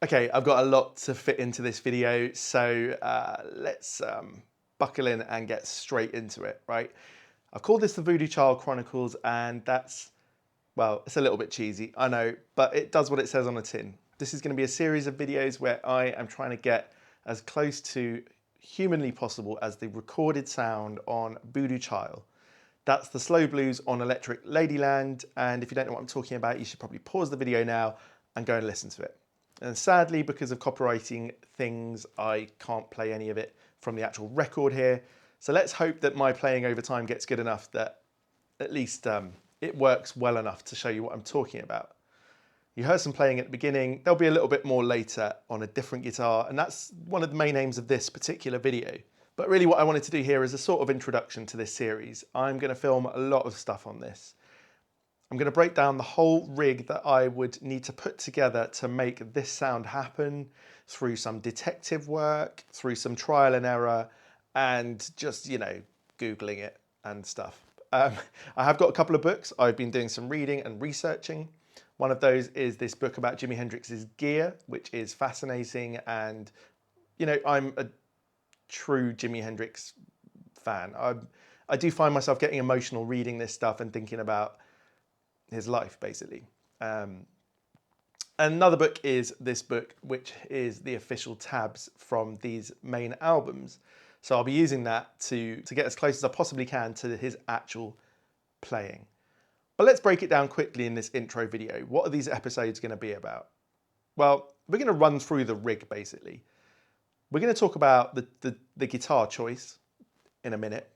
Okay, I've got a lot to fit into this video, so let's buckle in and get straight into it, right? I've called this the Voodoo Chile Chronicles, and that's, well, it's a little bit cheesy, I know, but it does what it says on the tin. This is going to be a series of videos where I am trying to get as close to humanly possible as the recorded sound on Voodoo Chile. That's the slow blues on Electric Ladyland, and if you don't know what I'm talking about, you should probably pause the video now and go and listen to it. And sadly, because of copywriting things, I can't play any of it from the actual record here. So let's hope that my playing over time gets good enough that at least it works well enough to show you what I'm talking about. You heard some playing at the beginning. There'll be a little bit more later on a different guitar, and that's one of the main aims of this particular video. But really what I wanted to do here is a sort of introduction to this series. I'm going to film a lot of stuff on this. I'm going to break down the whole rig that I would need to put together to make this sound happen through some detective work, through some trial and error, and just, you know, Googling it and stuff. I have got a couple of books. I've been doing some reading and researching. One of those is this book about Jimi Hendrix's gear, which is fascinating. And, you know, I'm a true Jimi Hendrix fan. I do find myself getting emotional reading this stuff and thinking about his life, basically. Another book is this book, which is the official tabs from these main albums. So I'll be using that to get as close as I possibly can to his actual playing. But let's break it down quickly in this intro video. What are these episodes going to be about? Well, we're going to run through the rig, basically. We're going to talk about the guitar choice in a minute.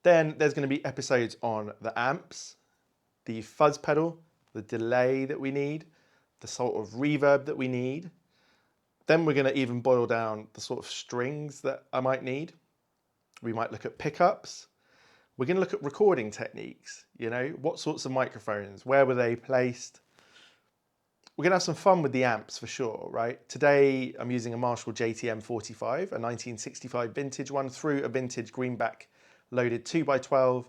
Then there's going to be episodes on the amps, the fuzz pedal, the delay that we need, the sort of reverb that we need. Then we're going to even boil down the sort of strings that I might need. We might look at pickups. We're going to look at recording techniques, you know, what sorts of microphones, where were they placed? We're going to have some fun with the amps for sure, right? Today I'm using a Marshall JTM 45, a 1965 vintage one through a vintage greenback loaded 2x12,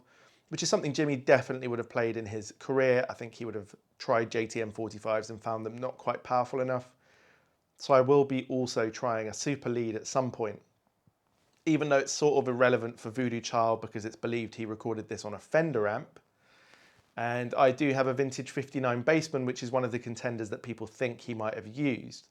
which is something Jimmy definitely would have played in his career. I think he would have tried JTM 45s and found them not quite powerful enough. So I will be also trying a super lead at some point, even though it's sort of irrelevant for Voodoo Chile because it's believed he recorded this on a Fender amp. And I do have a vintage 59 Bassman, which is one of the contenders that people think he might have used.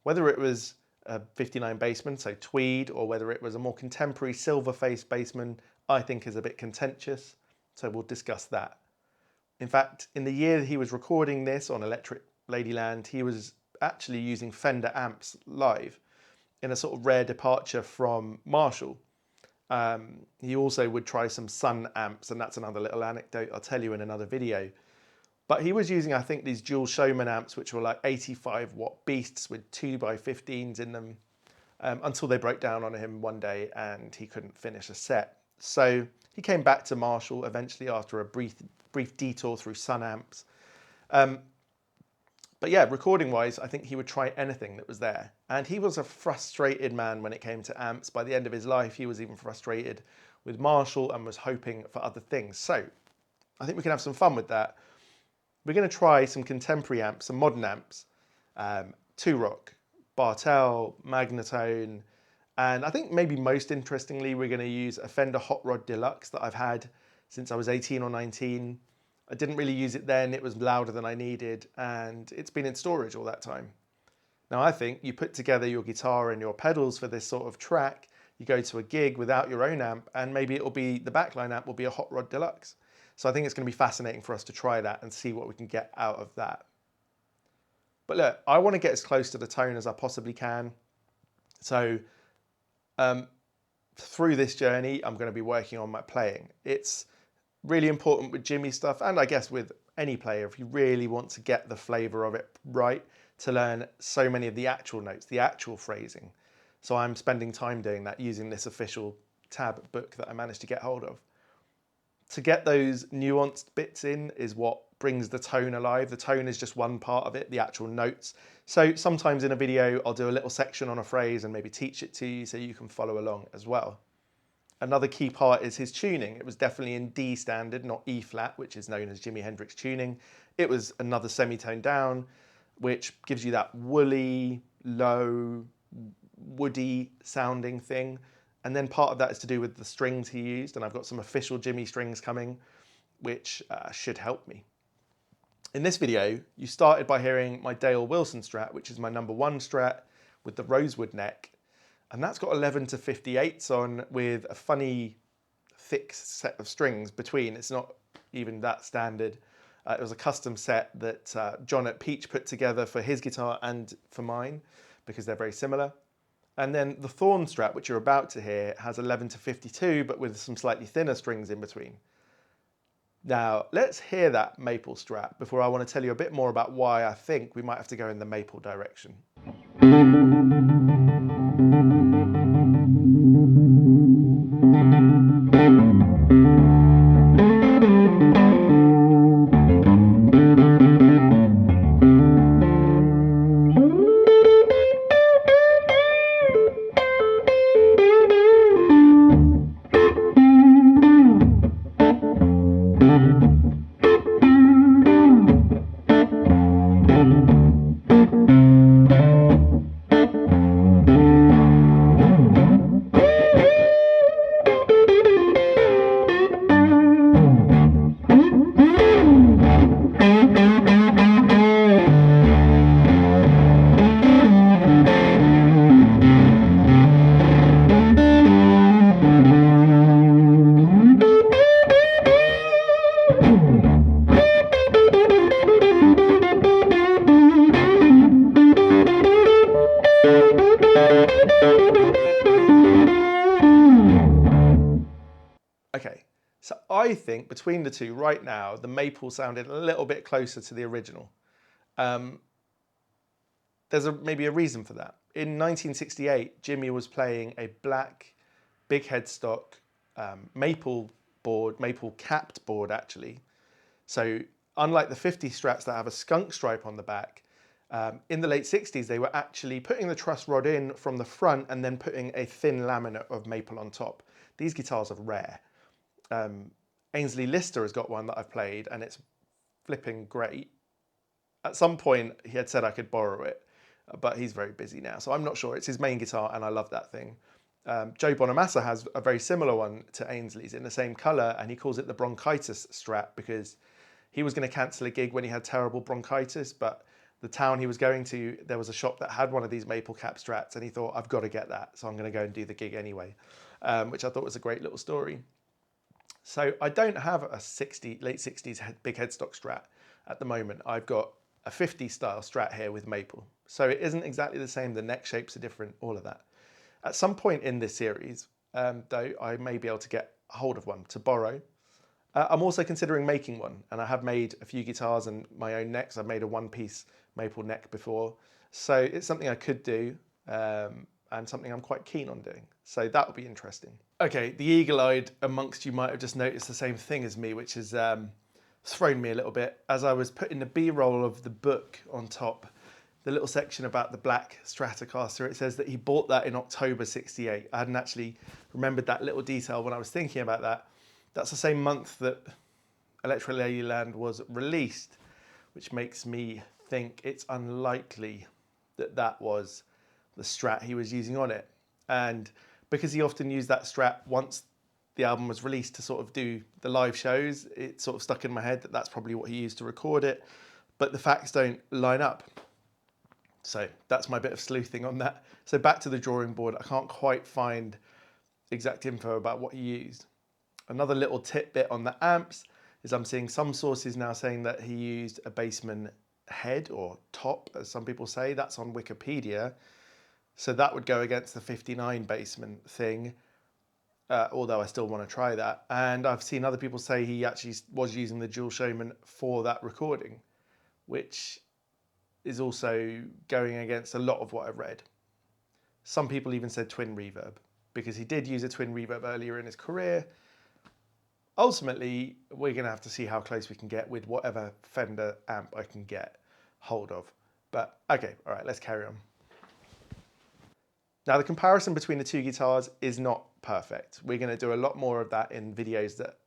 Whether it was a 59 Bassman, so tweed, or whether it was a more contemporary silver-faced Bassman, I think is a bit contentious. So we'll discuss that. In fact, in the year he was recording this on Electric Ladyland, he was actually using Fender amps live in a sort of rare departure from Marshall. He also would try some Sun amps, and that's another little anecdote I'll tell you in another video. But he was using, I think, these dual Showman amps, which were like 85 watt beasts with 2x15s in them, until they broke down on him one day and he couldn't finish a set. So he came back to Marshall eventually after a brief detour through Sun amps. But yeah, recording wise, I think he would try anything that was there. And he was a frustrated man when it came to amps. By the end of his life, he was even frustrated with Marshall and was hoping for other things. So I think we can have some fun with that. We're going to try some contemporary amps, some modern amps, Two-Rock, Bartell, Magnatone, and I think maybe most interestingly, we're going to use a Fender Hot Rod Deluxe that I've had since I was 18 or 19. I didn't really use it then, it was louder than I needed, and it's been in storage all that time. Now I think you put together your guitar and your pedals for this sort of track, you go to a gig without your own amp, and maybe it'll be, the backline amp will be a Hot Rod Deluxe. So I think it's going to be fascinating for us to try that and see what we can get out of that. But look, I want to get as close to the tone as I possibly can. So through this journey, I'm going to be working on my playing. It's really important with Jimmy stuff, and I guess with any player, if you really want to get the flavor of it right, to learn so many of the actual notes, the actual phrasing. So I'm spending time doing that using this official tab book that I managed to get hold of. To get those nuanced bits in is what brings the tone alive. The tone is just one part of it, the actual notes. So sometimes in a video, I'll do a little section on a phrase and maybe teach it to you so you can follow along as well. Another key part is his tuning. It was definitely in D standard, not E flat, which is known as Jimi Hendrix tuning. It was another semitone down. which gives you that woolly, low, woody sounding thing. And then part of that is to do with the strings he used, and I've got some official Jimi strings coming, which should help me. In this video, you started by hearing my Dale Wilson Strat, which is my #1 Strat with the Rosewood neck. And that's got 11 to 58s on with a funny thick set of strings between. It's not even that standard. It was a custom set that John at Peach put together for his guitar and for mine because they're very similar. And then the Thorn Strat, which you're about to hear, has 11 to 52, but with some slightly thinner strings in between. Now, let's hear that maple Strat before I want to tell you a bit more about why I think we might have to go in the maple direction. Okay, so I think between the two right now, the maple sounded a little bit closer to the original. There's maybe a reason for that. In 1968, Jimi was playing a black, big headstock, maple board, maple capped board actually. So unlike the 50 Strats that have a skunk stripe on the back, in the late 60s, they were actually putting the truss rod in from the front and then putting a thin laminate of maple on top. These guitars are rare. Ainsley Lister has got one that I've played and it's flipping great. At some point he had said I could borrow it, but he's very busy now, so I'm not sure. It's his main guitar and I love that thing. Joe Bonamassa has a very similar one to Ainsley's in the same colour, and he calls it the Bronchitis Strat because he was going to cancel a gig when he had terrible bronchitis, but the town he was going to, there was a shop that had one of these maple cap Strats and he thought, I've got to get that, so I'm going to go and do the gig anyway, which I thought was a great little story. So I don't have a late 60s big headstock Strat at the moment. I've got a 50 style Strat here with maple. So it isn't exactly the same. The neck shapes are different, all of that. At some point in this series, though, I may be able to get hold of one to borrow. I'm also considering making one, and I have made a few guitars and my own necks. I've made a one-piece maple neck before. So it's something I could do. And something I'm quite keen on doing. So that will be interesting. Okay, the eagle-eyed amongst you might have just noticed the same thing as me, which has thrown me a little bit. As I was putting the B-roll of the book on top, the little section about the black Stratocaster, it says that he bought that in October 68. I hadn't actually remembered that little detail when I was thinking about that. That's the same month that Electra Ladyland was released, which makes me think it's unlikely that that was the Strat he was using on it. And because he often used that Strat once the album was released to sort of do the live shows, it sort of stuck in my head that that's probably what he used to record it, but the facts don't line up. So that's my bit of sleuthing on that. So back to the drawing board, I can't quite find exact info about what he used. Another little tidbit on the amps is I'm seeing some sources now saying that he used a Bassman head or top, as some people say. That's on Wikipedia. So that would go against the 59 Bassman thing, although I still want to try that. And I've seen other people say he actually was using the Dual Showman for that recording, which is also going against a lot of what I've read. Some people even said twin reverb, because he did use a twin reverb earlier in his career. Ultimately, we're going to have to see how close we can get with whatever Fender amp I can get hold of. But okay, all right, let's carry on. Now, the comparison between the two guitars is not perfect. We're going to do a lot more of that in videos that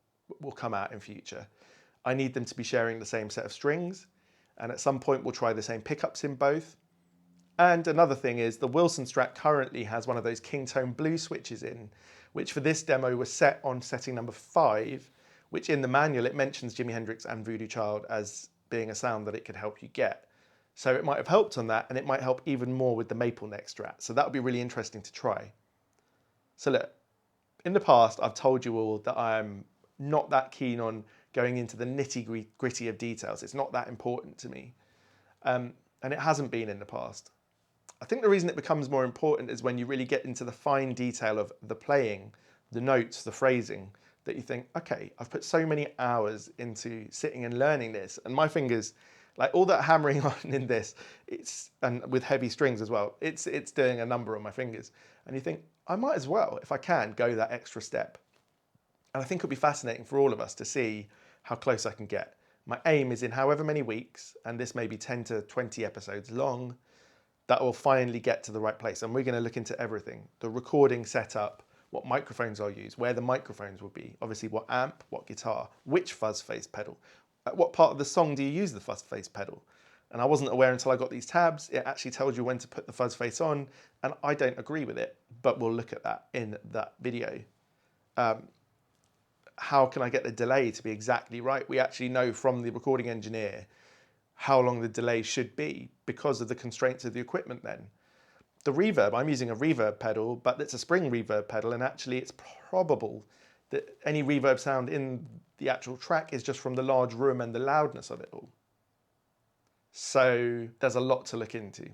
will come out in future. I need them to be sharing the same set of strings. And at some point we'll try the same pickups in both. And another thing is the Wilson Strat currently has one of those King Tone Blue switches in, which for this demo was set on setting number 5, which in the manual it mentions Jimi Hendrix and Voodoo Child as being a sound that it could help you get. So it might have helped on that, and it might help even more with the Maple Next Strat. So that would be really interesting to try. So look, in the past I've told you all that I'm not that keen on going into the nitty gritty of details. It's not that important to me. And it hasn't been in the past. I think the reason it becomes more important is when you really get into the fine detail of the playing, the notes, the phrasing, that you think, okay, I've put so many hours into sitting and learning this, and my fingers, like all that hammering on in this, and with heavy strings as well, it's doing a number on my fingers. And you think, I might as well, if I can, go that extra step. And I think it'll be fascinating for all of us to see how close I can get. My aim is in however many weeks, and this may be 10 to 20 episodes long, that will finally get to the right place. And we're going to look into everything. The recording setup, what microphones I'll use, where the microphones will be, obviously what amp, what guitar, which fuzz face pedal, at what part of the song do you use the fuzz face pedal? And I wasn't aware until I got these tabs. It actually tells you when to put the fuzz face on, and I don't agree with it, but we'll look at that in that video. How can I get the delay to be exactly right? We actually know from the recording engineer how long the delay should be because of the constraints of the equipment then. The reverb, I'm using a reverb pedal, but it's a spring reverb pedal, and actually it's probable that any reverb sound in the actual track is just from the large room and the loudness of it all. So there's a lot to look into.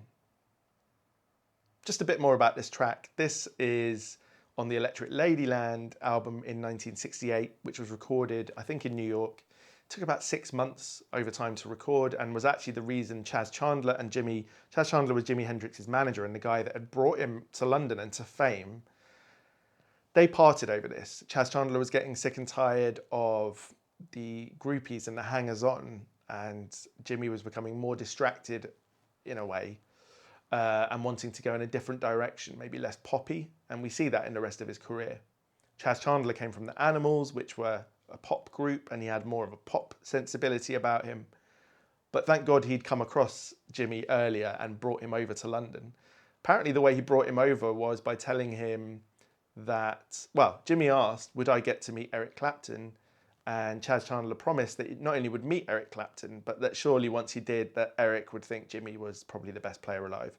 Just a bit more about this track. This is on the Electric Ladyland album in 1968, which was recorded, I think, in New York. It took about 6 months over time to record, and was actually the reason Chas Chandler was Jimi Hendrix's manager and the guy that had brought him to London and to fame. They parted over this. Chas Chandler was getting sick and tired of the groupies and the hangers-on, and Jimmy was becoming more distracted in a way, and wanting to go in a different direction, maybe less poppy, and we see that in the rest of his career. Chas Chandler came from the Animals, which were a pop group, and he had more of a pop sensibility about him. But thank God he'd come across Jimmy earlier and brought him over to London. Apparently the way he brought him over was by telling him that, well, Jimmy asked, would I get to meet Eric Clapton? And Chas Chandler promised that he not only would meet Eric Clapton, but that surely once he did, that Eric would think Jimmy was probably the best player alive,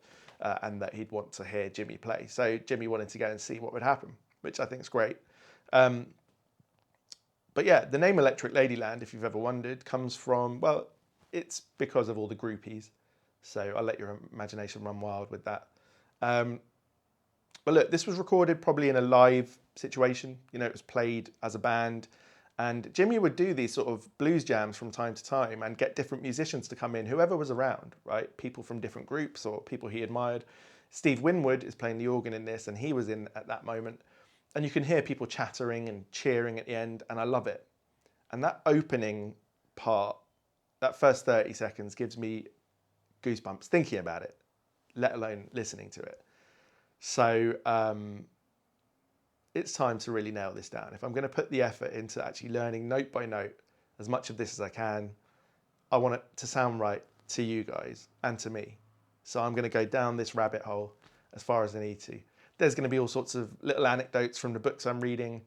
and that he'd want to hear Jimmy play. So Jimmy wanted to go and see what would happen, which I think is great. But yeah, the name Electric Ladyland, if you've ever wondered, comes from, well, it's because of all the groupies. So I'll let your imagination run wild with that. But look, this was recorded probably in a live situation. You know, it was played as a band. And Jimmy would do these sort of blues jams from time to time and get different musicians to come in, whoever was around, right? People from different groups or people he admired. Steve Winwood is playing the organ in this, and he was in at that moment. And you can hear people chattering and cheering at the end, and I love it. And that opening part, that first 30 seconds gives me goosebumps thinking about it, let alone listening to it. So it's time to really nail this down. If I'm going to put the effort into actually learning note by note as much of this as I can, I want it to sound right to you guys and to me. So I'm going to go down this rabbit hole as far as I need to. There's going to be all sorts of little anecdotes from the books I'm reading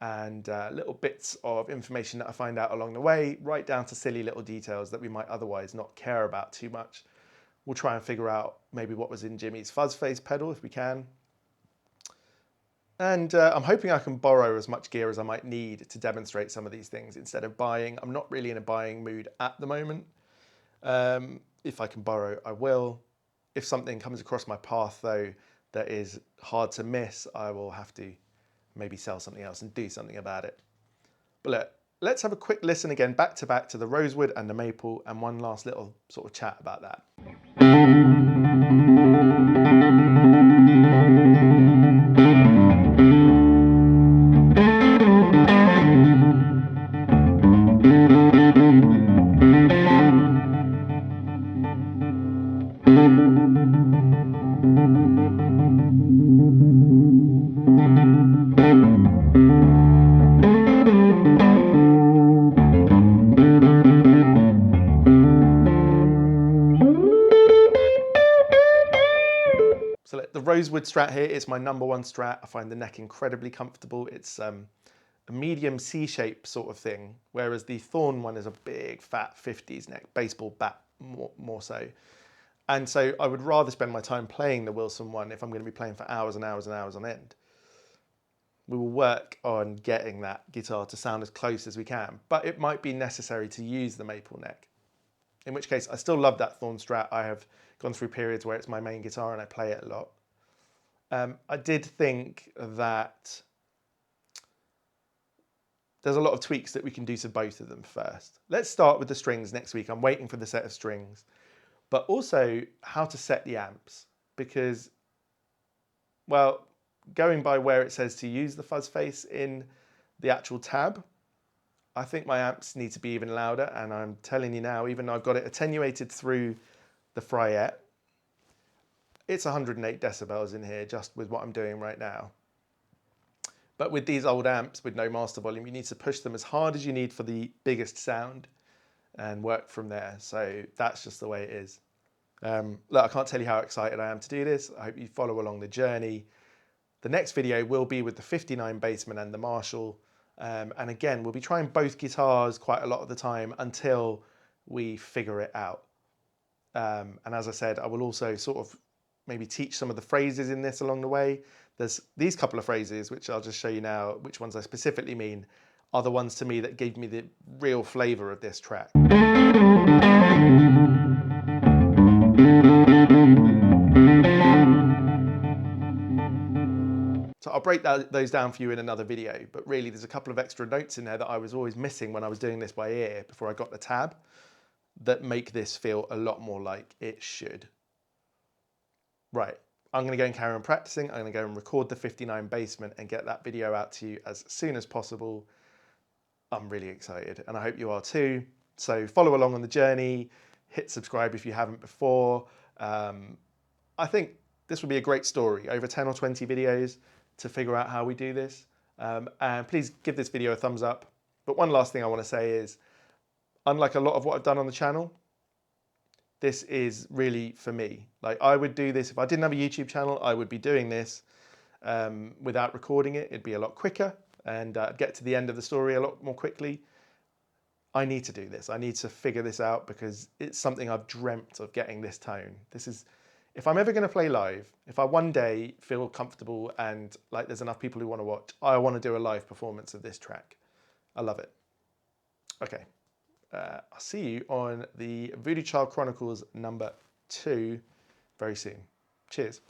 and little bits of information that I find out along the way, right down to silly little details that we might otherwise not care about too much. We'll try and figure out maybe what was in Jimmy's fuzz face pedal if we can. And I'm hoping I can borrow as much gear as I might need to demonstrate some of these things instead of buying. I'm not really in a buying mood at the moment. If I can borrow, I will. If something comes across my path though that is hard to miss, I will have to maybe sell something else and do something about it. But look, let's have a quick listen again back to the Rosewood and the Maple, and one last little sort of chat about that. Rosewood Strat here. It's my #1 Strat. I find the neck incredibly comfortable. It's a medium C-shape sort of thing, whereas the Thorn one is a big fat 50s neck, baseball bat more so. And so I would rather spend my time playing the Wilson one if I'm going to be playing for hours and hours and hours on end. We will work on getting that guitar to sound as close as we can, but it might be necessary to use the maple neck. In which case, I still love that Thorn Strat. I have gone through periods where it's my main guitar and I play it a lot. I did think that there's a lot of tweaks that we can do to both of them first. Let's start with the strings next week. I'm waiting for the set of strings, but also how to set the amps, because, well, going by where it says to use the fuzz face in the actual tab, I think my amps need to be even louder, and I'm telling you now, even though I've got it attenuated through the Fryette, it's 108 decibels in here just with what I'm doing right now. But with these old amps with no master volume, you need to push them as hard as you need for the biggest sound and work from there. So that's just the way it is. Look, I can't tell you how excited I am to do this. I hope you follow along the journey. The next video will be with the 59 Bassman and the Marshall. And again, we'll be trying both guitars quite a lot of the time until we figure it out. And as I said, I will also sort of maybe teach some of the phrases in this along the way. There's these couple of phrases, which I'll just show you now, which ones I specifically mean, are the ones to me that gave me the real flavor of this track. So I'll break those down for you in another video, but really there's a couple of extra notes in there that I was always missing when I was doing this by ear before I got the tab that make this feel a lot more like it should. Right, I'm going to go and carry on practicing. I'm going to go and record the 59 Bassman and get that video out to you as soon as possible. I'm really excited and I hope you are too. So follow along on the journey, hit subscribe if you haven't before. I think this would be a great story, over 10 or 20 videos to figure out how we do this. And please give this video a thumbs up. But one last thing I want to say is, unlike a lot of what I've done on the channel, this is really for me. Like, I would do this, if I didn't have a YouTube channel, I would be doing this without recording it. It'd be a lot quicker and get to the end of the story a lot more quickly. I need to do this. I need to figure this out because it's something I've dreamt of, getting this tone. This is, if I'm ever going to play live, if I one day feel comfortable and like there's enough people who want to watch, I want to do a live performance of this track. I love it. Okay. I'll see you on the Voodoo Chile Chronicles #2 very soon. Cheers.